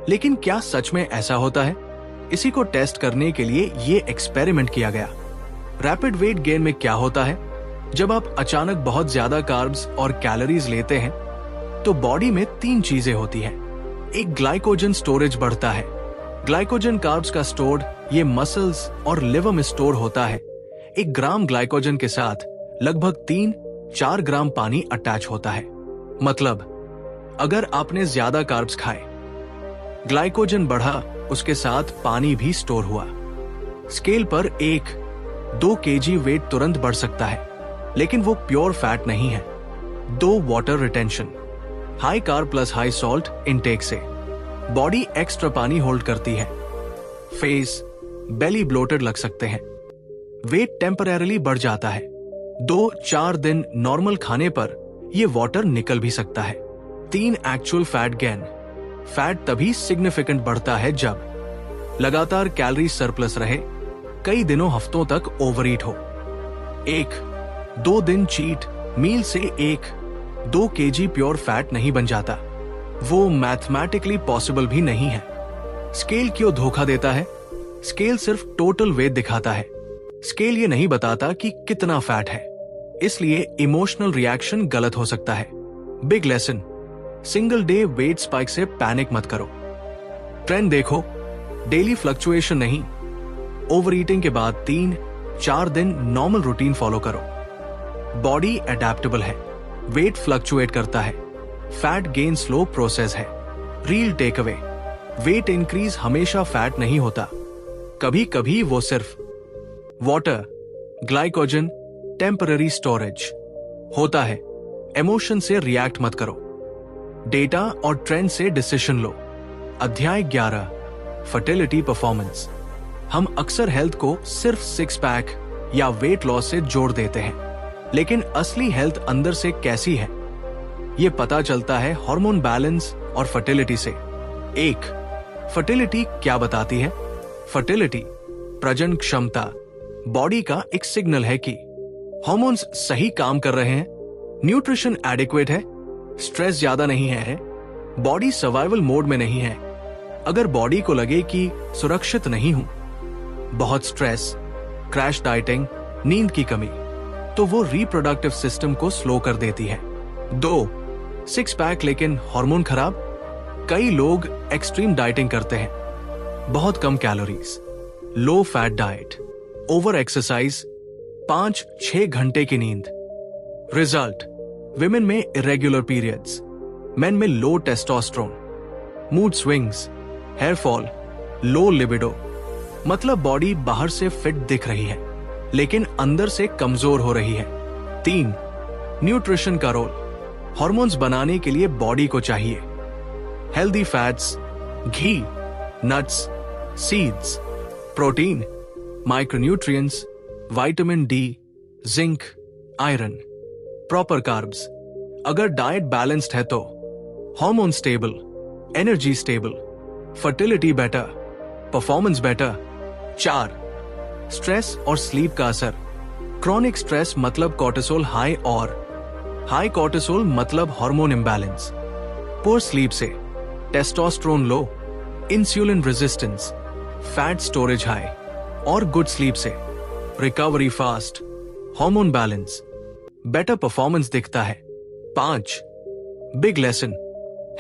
लेकिन क्या सच में ऐसा होता है? इसी को टेस्ट करने के लिए ये एक्सपेरिमेंट किया गया। रैपिड वेट गेन में क्या होता है? जब आप अचानक बहुत ज्यादा कार्ब्स और कैलोरीज लेते हैं तो बॉडी में 3 चीजें होती हैं। एक, ग्लाइकोजन स्टोरेज बढ़ता है। ग्लाइकोजन कार्ब्स का स्टोर्ड ये मसल्स और लिवर में स्टोर होता है। 1 ग्राम ग्लाइकोजन के साथ लगभग 3-4 ग्राम पानी अटैच होता है। मतलब अगर आपने ज्यादा कार्ब्स खाए, ग्लाइकोजन बढ़ा, उसके साथ पानी भी स्टोर हुआ। स्केल पर 1-2 केजी वेट तुरंत बढ़ सकता है, लेकिन वो प्योर फैट नहीं है। 2, water retention. High carb plus high salt intake से बॉडी एक्स्ट्रा पानी होल्ड करती है। फेस, बेली ब्लोटेड लग सकते हैं, वेट टेम्परेरीली बढ़ जाता है। 2-4 दिन नॉर्मल खाने पर यह वाटर निकल भी सकता है। 3, एक्चुअल फैट गेन। फैट तभी सिग्निफिकेंट बढ़ता है जब लगातार कैलोरी सरप्लस रहे, कई दिनों हफ्तों तक ओवरईट हो। 1-2 दिन चीट मील से 1-2 केजी प्योर फैट नहीं बन जाता। वो मैथमेटिकली पॉसिबल भी नहीं है। स्केल क्यों धोखा देता है? स्केल सिर्फ टोटल वेट दिखाता है, स्केल ये नहीं बताता कि कितना फैट है। इसलिए इमोशनल रिएक्शन गलत हो सकता है। Big lesson, single day weight spike से पैनिक मत करो। ट्रेंड देखो, डेली फ्लक्चुएशन नहीं। ओवर ईटिंग के बाद 3-4 दिन नॉर्मल रूटीन फॉलो करो। बॉडी अडेप्टेबल है, वेट फ्लक्चुएट करता है, फैट गेन स्लो प्रोसेस है। Real take away, weight increase हमेशा फैट नहीं होता, कभी कभी वो सिर्फ वाटर, ग्लाइकोजन, टेम्पररी स्टोरेज होता है। इमोशन से रिएक्ट मत करो, डेटा और ट्रेंड से डिसीजन लो। अध्याय 11, फर्टिलिटी परफॉर्मेंस। हम अक्सर हेल्थ को सिर्फ 6 पैक या वेट लॉस से जोड़ देते हैं, लेकिन असली हेल्थ अंदर से कैसी है ये पता चलता है हार्मोन बैलेंस और फर्टिलिटी से। 1. फर्टिलिटी क्या बताती है? फर्टिलिटी प्रजनन क्षमता, बॉडी का एक सिग्नल है कि हार्मोन्स सही काम कर रहे हैं, न्यूट्रिशन एडिक्वेट है, स्ट्रेस ज्यादा नहीं है, बॉडी सर्वाइवल मोड में नहीं है। अगर बॉडी को लगे कि सुरक्षित नहीं हूं, बहुत स्ट्रेस, क्रैश डाइटिंग, नींद की कमी, तो वो रिप्रोडक्टिव सिस्टम को स्लो कर देती है। 2. 6 पैक लेकिन हार्मोन खराब। कई लोग एक्सट्रीम डाइटिंग करते हैं, बहुत कम calories, low fat diet, over exercise, 5-6 घंटे की नींद। रिजल्ट, विमेन में इरेगुलर पीरियड्स, मेन में low testosterone, mood swings, hair fall, low libido. मतलब बॉडी बाहर से फिट दिख रही है लेकिन अंदर से कमजोर हो रही है। 3. न्यूट्रिशन का रोल, हार्मोन्स बनाने के लिए बॉडी को चाहिए हेल्दी फैट्स, घी, nuts, seeds, protein, micronutrients, vitamin D, zinc, iron, proper carbs. अगर डाइट बैलेंस्ड है तो hormone stable, energy stable, fertility better, performance better. 4. Stress और स्लीप का असर। क्रॉनिक स्ट्रेस मतलब कॉर्टिसोल हाई और हाई कॉर्टिसोल मतलब हार्मोन इंबैलेंस। पुअर स्लीप से testosterone low, insulin resistance, fat storage high, और गुड स्लीप से recovery fast, hormone balance, better performance दिखता है। 5. बिग लेसन,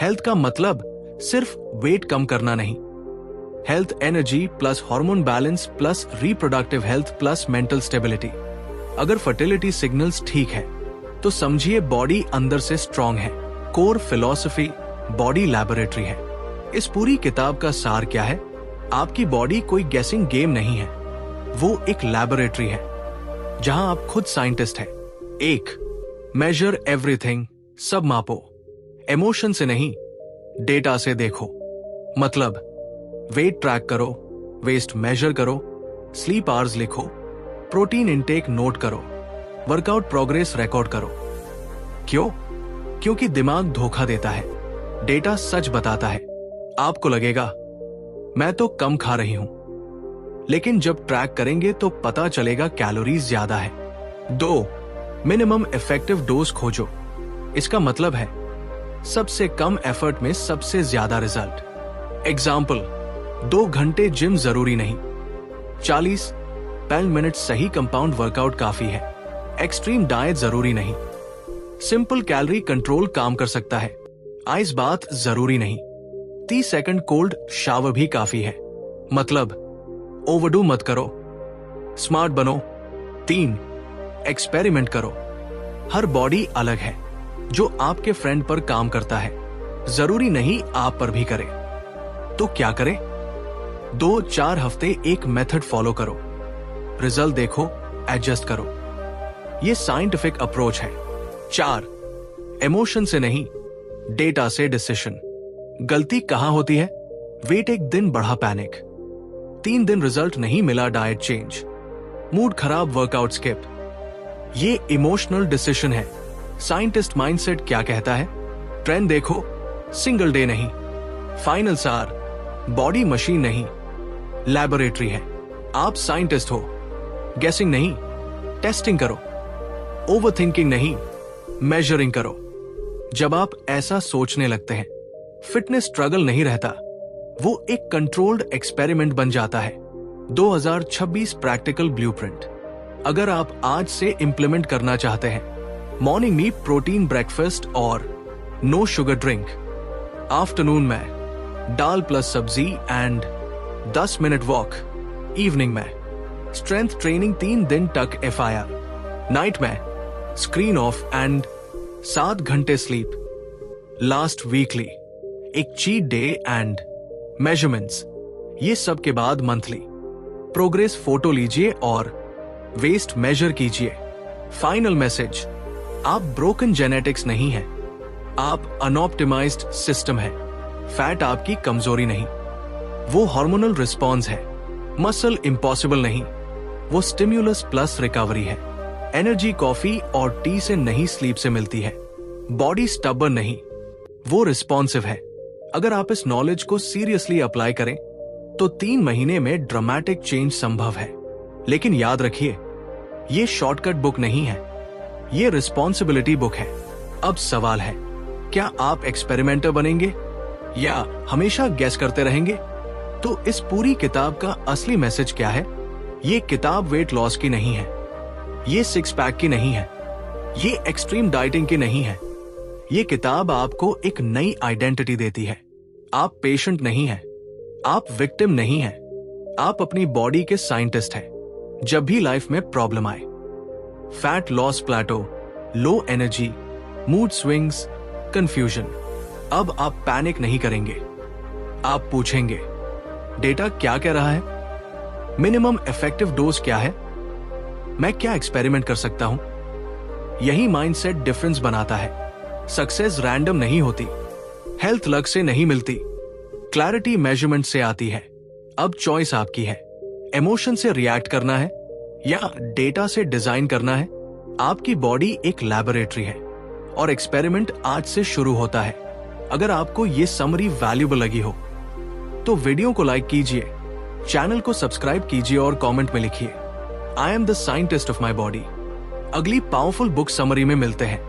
हेल्थ का मतलब सिर्फ वेट कम करना नहीं, health energy plus hormone balance plus reproductive health plus mental stability. अगर फर्टिलिटी सिग्नल्स ठीक है तो समझिए बॉडी अंदर से स्ट्रांग है। कोर फिलॉसफी बॉडी लैबोरेटरी है। इस पूरी किताब का सार क्या है? आपकी बॉडी कोई गेसिंग गेम नहीं है, वो एक लैबोरेटरी है जहां आप खुद साइंटिस्ट हैं। 1. मेजर एवरीथिंग, सब मापो, इमोशन से नहीं डेटा से देखो। मतलब वेट ट्रैक करो, वेस्ट मेजर करो, स्लीप आवर्स लिखो, प्रोटीन इनटेक नोट करो, वर्कआउट प्रोग्रेस रिकॉर्ड करो। क्यों? क्योंकि दिमाग धोखा देता है, डेटा सच बताता है। आपको लगेगा मैं तो कम खा रही हूं, लेकिन जब ट्रैक करेंगे तो पता चलेगा कैलोरीज ज्यादा है। 2. मिनिमम इफेक्टिव डोज खोजो। इसका मतलब है सबसे कम एफर्ट में सबसे ज्यादा रिजल्ट। एग्जाम्पल, 2 घंटे जिम जरूरी नहीं, 40 मिनट सही कंपाउंड वर्कआउट काफी है। एक्सट्रीम डाइट जरूरी नहीं, सिंपल कैलोरी कंट्रोल काम कर सकता है। आइस बाथ जरूरी नहीं, 30 सेकंड कोल्ड शावर भी काफी है। मतलब ओवरडू मत करो, स्मार्ट बनो। 3. एक्सपेरिमेंट करो। हर बॉडी अलग है, जो आपके फ्रेंड पर काम करता है जरूरी नहीं आप पर भी करे। तो क्या करें? 2-4 हफ्ते एक मेथड फॉलो करो, रिजल्ट देखो, एडजस्ट करो। ये साइंटिफिक अप्रोच है। 4. इमोशन से नहीं डेटा से डिसीजन। गलती कहां होती है? वेट एक दिन बढ़ा पैनिक, 3 दिन रिजल्ट नहीं मिला डाइट चेंज, मूड खराब वर्कआउट स्किप। ये इमोशनल डिसीजन है। साइंटिस्ट माइंडसेट क्या कहता है? ट्रेंड देखो, सिंगल डे नहीं, फाइनल सार, बॉडी मशीन नहीं, लैबोरेटरी है। आप साइंटिस्ट हो, गेसिंग नहीं, टेस्टिंग करो, ओवरथिंकिंग नहीं, मेजरिंग करो। जब आप ऐसा सोचने लगते हैं, फिटनेस स्ट्रगल नहीं रहता, वो एक कंट्रोल्ड एक्सपेरिमेंट बन जाता है। 2026 प्रैक्टिकल ब्लूप्रिंट अगर आप आज से इंप्लीमेंट करना चाहते हैं, मॉर्निंग में प्रोटीन ब्रेकफास्ट और नो शुगर ड्रिंक। आफ्टरनून में दाल प्लस सब्जी एंड 10 मिनट वॉक। इवनिंग में स्ट्रेंथ ट्रेनिंग 3 दिन तक FIR। नाइट में स्क्रीन ऑफ एंड 7 घंटे स्लीप। लास्ट वीकली एक चीट डे एंड मेजरमेंट्स। ये सब के बाद मंथली प्रोग्रेस फोटो लीजिए और वेस्ट मेजर कीजिए। फाइनल मैसेज, आप ब्रोकन जेनेटिक्स नहीं हैं, आप अनऑप्टिमाइज्ड सिस्टम है। फैट आपकी कमजोरी नहीं, वो हार्मोनल रिस्पॉन्स है। मसल इम्पॉसिबल नहीं, वो स्टिम्युलस प्लस रिकवरी है। एनर्जी कॉफी और टी से नहीं, स्लीप से मिलती है। बॉडी स्टबर्न नहीं, वो रिस्पॉन्सिव है। अगर आप इस नॉलेज को सीरियसली अप्लाई करें तो 3 महीने में ड्रामेटिक चेंज संभव है। लेकिन याद रखिए, ये शॉर्टकट बुक नहीं है, ये रिस्पॉन्सिबिलिटी बुक है। अब सवाल है, क्या आप एक्सपेरिमेंटर बनेंगे या हमेशा गेस करते रहेंगे? तो इस पूरी किताब का असली मैसेज क्या है? ये किताब वेट लॉस की नहीं है, ये 6 पैक की नहीं है, ये एक्सट्रीम डाइटिंग की नहीं है। ये किताब आपको एक नई आइडेंटिटी देती है। आप पेशेंट नहीं हैं, आप विक्टिम नहीं हैं, आप अपनी बॉडी के साइंटिस्ट हैं। जब भी लाइफ में प्रॉब्लम आए, fat loss plateau, low energy, mood swings, confusion, अब आप पैनिक नहीं करेंगे। आप पूछेंगे, डेटा क्या कह रहा है? मिनिमम इफेक्टिव डोज क्या है? मैं क्या एक्सपेरिमेंट कर सकता हूं? यही माइंडसेट डिफरेंस बनाता है। सक्सेस रैंडम नहीं होती, हेल्थ लक से नहीं मिलती, क्लैरिटी मेजरमेंट से आती है। अब चॉइस आपकी है, इमोशन से रिएक्ट करना है या डेटा से डिजाइन करना है। आपकी बॉडी एक लैबोरेटरी है और एक्सपेरिमेंट आज से शुरू होता है। अगर आपको ये समरी वैल्यूएबल लगी हो तो वीडियो को लाइक कीजिए, चैनल को सब्सक्राइब कीजिए और कमेंट में लिखिए, I am the scientist of my body. अगली पावरफुल बुक समरी में मिलते हैं।